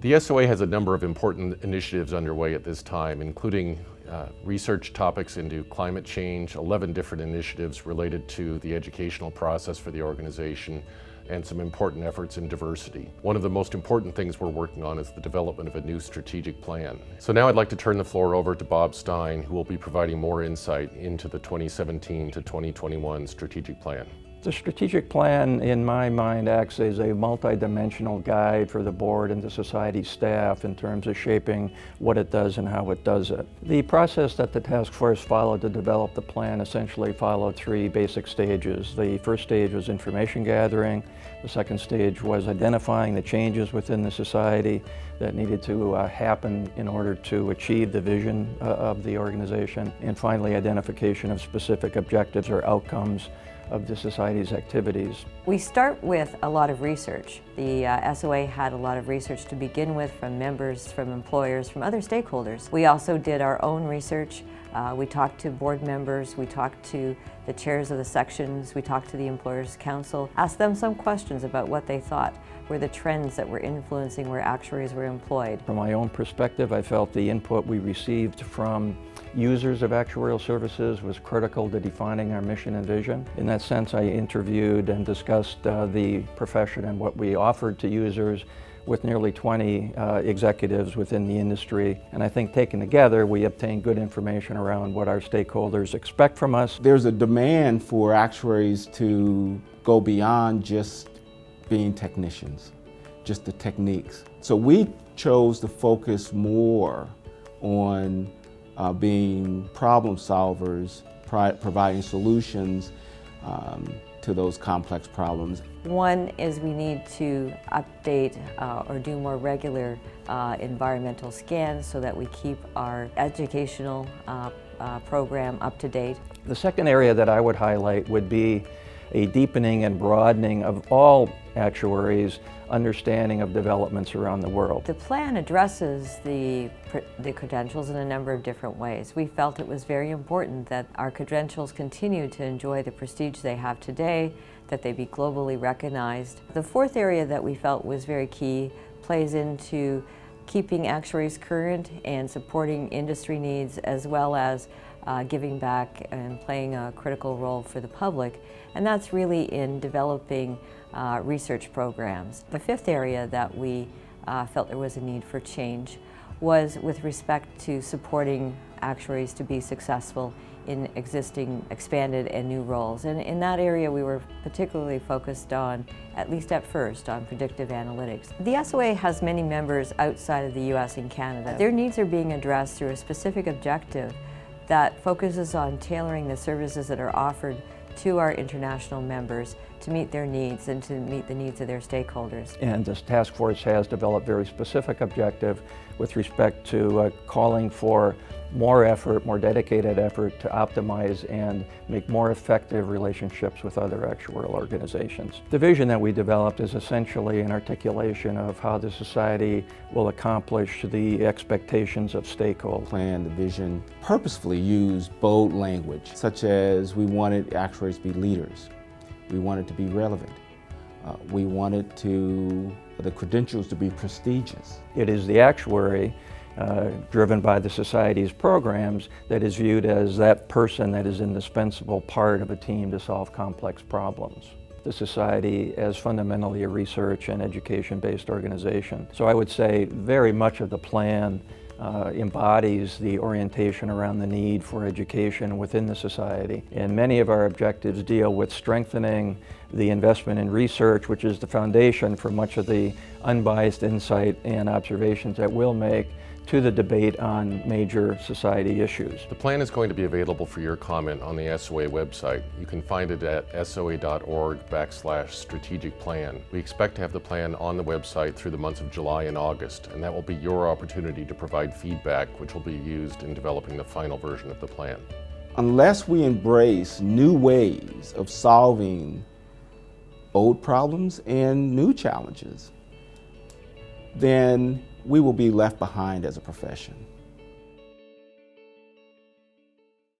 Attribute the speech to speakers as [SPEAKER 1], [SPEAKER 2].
[SPEAKER 1] The SOA has a number of important initiatives underway at this time, including research topics into climate change, 11 different initiatives related to the educational process for the organization, and some important efforts in diversity. One of the most important things we're working on is the development of a new strategic plan. So now I'd like to turn the floor over to Bob Stein, who will be providing more insight into the 2017 to 2021 strategic plan.
[SPEAKER 2] The strategic plan, in my mind, acts as a multidimensional guide for the board and the society staff in terms of shaping what it does and how it does it. The process that the task force followed to develop the plan essentially followed three basic stages. The first stage was information gathering. The second stage was identifying the changes within the society that needed to happen in order to achieve the vision of the organization. And finally, identification of specific objectives or outcomes of the society's activities.
[SPEAKER 3] We start with a lot of research. The SOA had a lot of research to begin with from members, from employers, from other stakeholders. We also did our own research. We talked to board members, we talked to the chairs of the sections, we talked to the Employers Council, asked them some questions about what they thought were the trends that were influencing where actuaries were employed.
[SPEAKER 2] From my own perspective, I felt the input we received from users of actuarial services was critical to defining our mission and vision. In that sense, I interviewed and discussed the profession and what we offered to users with nearly 20 executives within the industry. And I think taken together, we obtained good information around what our stakeholders expect from us.
[SPEAKER 4] There's a demand for actuaries to go beyond just being technicians, just the techniques. So we chose to focus more on being problem solvers, providing solutions to those complex problems.
[SPEAKER 3] One is we need to update or do more regular environmental scans so that we keep our educational program up to date.
[SPEAKER 2] The second area that I would highlight would be a deepening and broadening of all actuaries' understanding of developments around the world.
[SPEAKER 3] The plan addresses the credentials in a number of different ways. We felt it was very important that our credentials continue to enjoy the prestige they have today, that they be globally recognized. The fourth area that we felt was very key plays into keeping actuaries current and supporting industry needs, as well as giving back and playing a critical role for the public, and that's really in developing research programs. The fifth area that we felt there was a need for change was with respect to supporting actuaries to be successful in existing, expanded, and new roles. And in that area, we were particularly focused on, at least at first, on predictive analytics. The SOA has many members outside of the US and Canada. Their needs are being addressed through a specific objective that focuses on tailoring the services that are offered to our international members to meet their needs and to meet the needs of their stakeholders.
[SPEAKER 2] And this task force has developed very specific objective with respect to calling for more effort, more dedicated effort to optimize and make more effective relationships with other actuarial organizations. The vision that we developed is essentially an articulation of how the society will accomplish the expectations of stakeholders.
[SPEAKER 4] Plan, the vision, purposefully used bold language, such as we wanted actuaries to be leaders. We wanted to be relevant. We wanted the credentials to be prestigious.
[SPEAKER 2] It is the actuary driven by the society's programs that is viewed as that person that is an indispensable part of a team to solve complex problems. The society as fundamentally a research and education-based organization. So I would say very much of the plan embodies the orientation around the need for education within the society. And many of our objectives deal with strengthening the investment in research, which is the foundation for much of the unbiased insight and observations that we'll make to the debate on major society issues.
[SPEAKER 1] The plan is going to be available for your comment on the SOA website. You can find it at soa.org/strategic plan. We expect to have the plan on the website through the months of July and August, and that will be your opportunity to provide feedback, which will be used in developing the final version of the plan.
[SPEAKER 4] Unless we embrace new ways of solving old problems and new challenges, then we will be left behind as a profession.